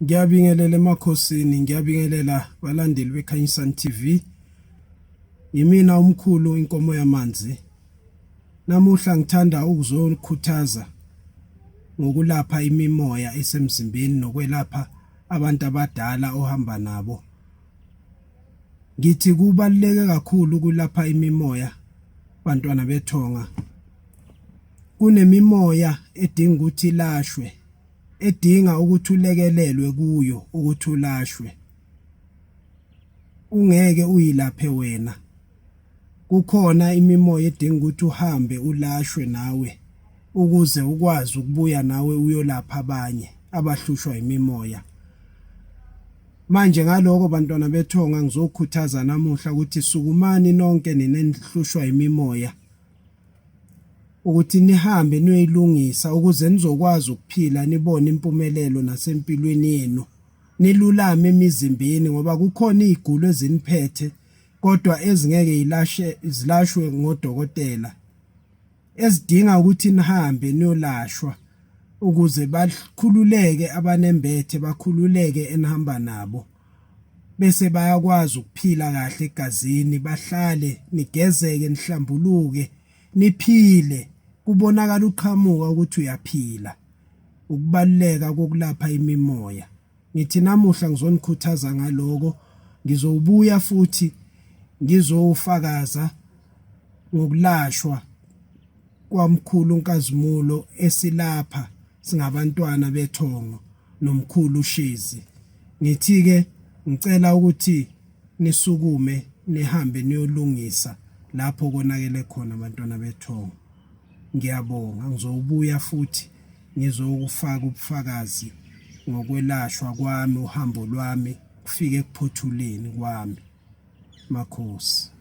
Ngiyabingelela emakhosini, ngiyabingelela balandeli beKhanyisani TV. Yimina umkhulu inkomoyamanzi. Namuhla ngithanda ukuzokhuthaza ngokulapha imimoya esemzimbeni nokwelapha abantu abadala ohamba nabo. Ngithi kubaluleke kakhulu ukulapha imimoya bantwana bethonga. Kunemimoya edinga ukuthi ilashwe, edinga ukuthi ulekelelwe kuyo ukuthi ulashwe. Ungeke uyilaphe wena. Kukhona imimoya edinga ukuthi uhambe ulashwe nawe ukuze ukwazi ukubuya nawe uyolapha abanye abahlushwa imimoya. Manje ngaloko bantwana bethonga ngizokhuthaza namuhla ukuthi sukumani nonke ninenhlushwa imimoya ukuthi nihambe niyoyilungisa ukuze nizokwazi ukuphila nibone impumelelo nasempilweni yenu. Nilulame emizimbeni ngoba kukhona izigulo eziniphethe kodwa ezingeke zilashwe ngodokotela. Ezidinga ukuthi nihambe niyolashwa ukuze bakhululeke abanembethe, bakhululeke enihamba nabo. Bese bayakwazi ukuphila kahle egazini, bahlale nigezeke, nihlambuluke, niphile. Kubonakala uqhamuka ukuthi uyaphila. Ukubaluleka kokulapha imimoya. Ngithi namuhla ngizonikhuthaza ngaloko, ngizobuya futhi ngizofakaza ngokulashwa kwamkhulu uNkazimulo esilapha singabantwana bethongo nomkhulu uShezi. Ngithi-ke ngicela ukuthi nisukume nihambe niyolungisa lapho konakele khona abantwana bethongo. Ngiyabonga, ngizobuya futhi ngizokufaka ubufakazi ngokwelashwa kwami, uhambo lwami kufike ekuphothuleni kwami. Makhosi.